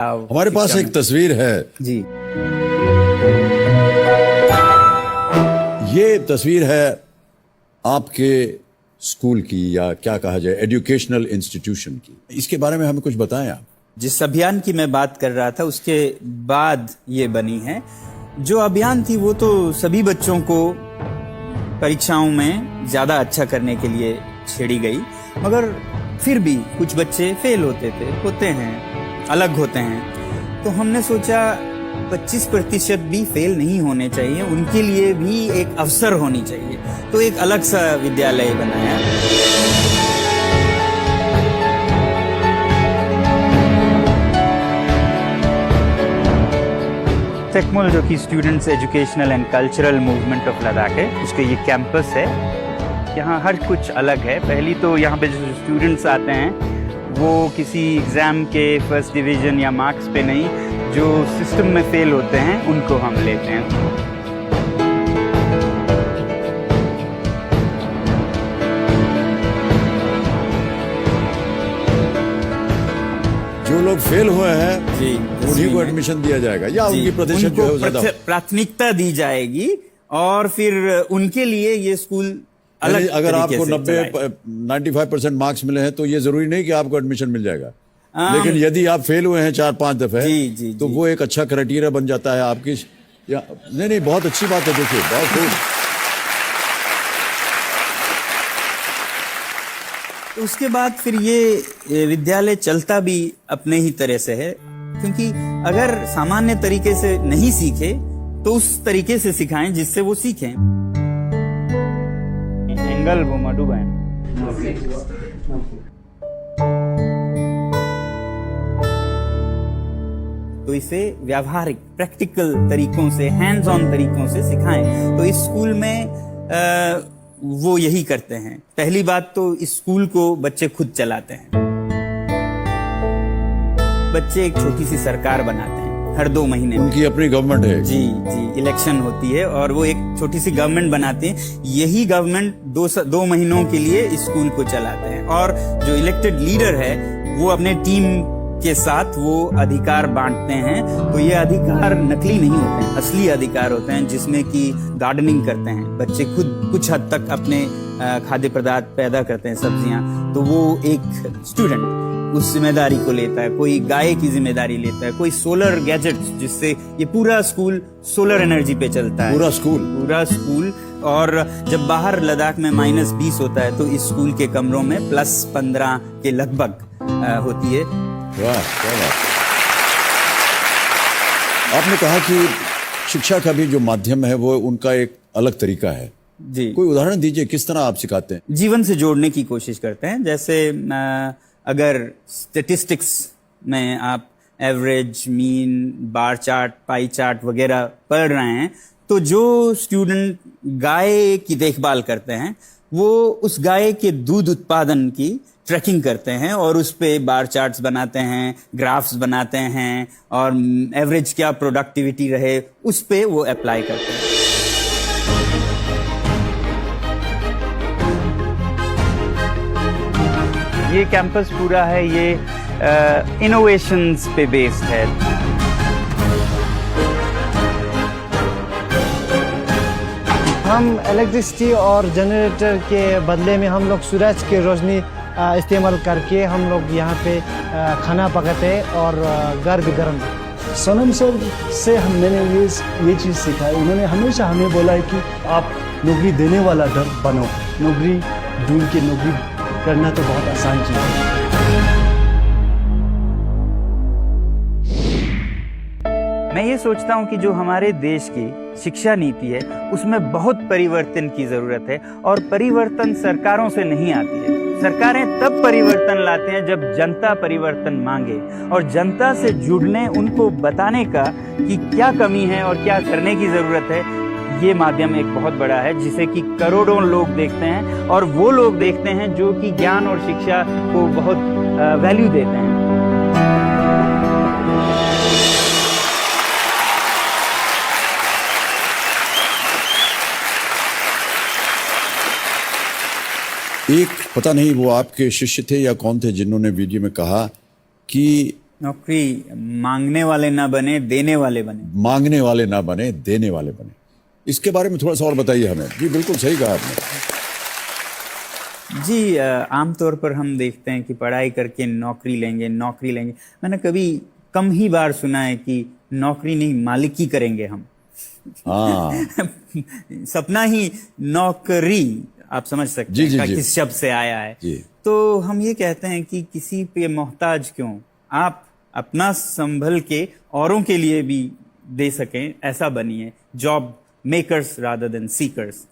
हमारे पास एक तस्वीर है जी। ये तस्वीर है आपके स्कूल की, या क्या कहा जाए, एजुकेशनल इंस्टीट्यूशन की। इसके बारे में हमें कुछ बताएं आप। जिस अभियान की मैं बात कर रहा था उसके बाद ये बनी है। जो अभियान थी वो तो सभी बच्चों को परीक्षाओं में ज्यादा अच्छा करने के लिए छेड़ी गई, मगर फिर भी कुछ बच्चे फेल होते हैं, अलग होते हैं। तो हमने सोचा 25% भी फेल नहीं होने चाहिए, उनके लिए भी एक अवसर होनी चाहिए। तो एक अलग सा विद्यालय बनाया। टेकमोल जो कि students educational and cultural movement of Ladakh है, उसके ये कैंपस है। यहाँ हर कुछ अलग है। पहली तो यहाँ पे जो स्टूडेंट्स आते हैं वो किसी एग्ज़ाम के फर्स्ट डिवीज़न या मार्क्स पे नहीं, जो सिस्टम में फेल होते हैं उनको हम लेते हैं। जो लोग फेल हुए हैं जी, उन्हीं को एडमिशन दिया जाएगा, या उनकी प्रतिशत जो है वो ज्यादा हो। प्राथमिकता दी जाएगी और फिर उनके लिए ये स्कूल अलग। अगर आपको 95% मार्क्स मिले हैं तो ये जरूरी नहीं कि आपको एडमिशन मिल जाएगा, लेकिन यदि आप फेल हुए हैं 4-5 दफे जी, तो वो एक अच्छा क्राइटेरिया बन जाता है आपकी। नहीं, बहुत अच्छी बात है। देखिए, बहुत खूब। तो उसके बाद फिर ये विद्यालय चलता भी अपने ही तरह से है, क्योंकि अगर सामान्य तरीके से नहीं सीखे तो उस तरीके से सिखाएं जिससे वो सीखें। एंगल वो मधुबन। तो इसे व्यावहारिक प्रैक्टिकल तरीकों से, हैंड्स ऑन तरीकों से सिखाएं। तो इस स्कूल में वो यही करते हैं। पहली बात तो इस स्कूल को बच्चे खुद चलाते हैं। बच्चे एक छोटी सी सरकार बनाते हैं हर 2 महीने। उनकी अपनी गवर्नमेंट है। जी, इलेक्शन होती है और वो एक छोटी सी गवर्नमेंट बनाते हैं। यही गवर्नमेंट 2 महीनों के लिए इस स्कूल को चलाते हैं, और जो इलेक्टेड लीडर है वो अपने टीम के साथ वो अधिकार बांटते हैं। तो ये अधिकार नकली नहीं होते हैं, असली अधिकार होते हैं, जिसमें कि गार्डनिंग करते हैं बच्चे खुद, कुछ हद तक अपने खाद्य पदार्थ पैदा करते हैं, सब्जियां। तो वो एक स्टूडेंट उस जिम्मेदारी को लेता है, कोई गाय की जिम्मेदारी लेता है, कोई सोलर गैजेट्स, जिससे ये पूरा स्कूल सोलर एनर्जी पे चलता है। पूरा स्कूल। और जब बाहर लद्दाख में -20 होता है तो इस स्कूल के कमरों में +15 के लगभग होती है। वाह, क्या बात। आपने कहा कि शिक्षा का भी जो माध्यम है वो उनका एक अलग तरीका है। जी, कोई उदाहरण दीजिए, किस तरह आप सिखाते हैं? जीवन से जोड़ने की कोशिश करते हैं। जैसे अगर स्टैटिस्टिक्स में आप average, mean, bar chart, pie chart वगैरह पढ़ रहे हैं, तो जो स्टूडेंट गाय की देखभाल करते हैं वो उस गाय के दूध उत्पादन की ट्रैकिंग करते हैं और उस पे बार चार्ट्स बनाते हैं, ग्राफ्स बनाते हैं, और एवरेज क्या प्रोडक्टिविटी रहे उस पे वो अप्लाई करते हैं। ये कैंपस पूरा है, ये इनोवेशंस पे बेस्ड है। हम इलेक्ट्रिसिटी और जनरेटर के बदले में हम लोग सूरज की रोशनी इस्तेमाल करके हम लोग यहाँ पे खाना पकाते हैं और घर भी गर्म। सनम सर से मैंने ये चीज़ सीखा है। उन्होंने हमेशा हमें बोला है कि आप नौकरी देने वाला घर बनो। नौकरी ढूंढ के नौकरी करना तो बहुत आसान चीज़ है। मैं ये सोचता हूँ कि जो हमारे देश की शिक्षा नीति है उसमें बहुत परिवर्तन की जरूरत है, और परिवर्तन सरकारों से नहीं आती है। सरकारें तब परिवर्तन लाते हैं जब जनता परिवर्तन मांगे, और जनता से जुड़ने, उनको बताने का कि क्या कमी है और क्या करने की जरूरत है, ये माध्यम एक बहुत बड़ा है, जिसे कि करोड़ों लोग देखते हैं, और वो लोग देखते हैं जो कि ज्ञान और शिक्षा को बहुत वैल्यू देते हैं। एक, पता नहीं वो आपके शिष्य थे या कौन थे, जिन्होंने वीडियो में कहा कि नौकरी मांगने वाले ना बने, देने वाले बने। मांगने वाले ना बने, देने वाले बने। इसके बारे में थोड़ा सा और बताइए हमें। जी बिल्कुल सही कहा आपने। जी, आमतौर पर हम देखते हैं कि पढ़ाई करके नौकरी लेंगे, नौकरी लेंगे। मैंने कभी कम ही बार सुना है कि नौकरी नहीं, मालिकी करेंगे हम। हाँ सपना ही नौकरी, आप समझ सकते जी, हैं जी, का जी। किस शब्द से आया है। जी। तो हम ये कहते हैं कि किसी पे मोहताज क्यों, आप अपना संभल के औरों के लिए भी दे सकें, ऐसा बनिए। Job makers rather than seekers.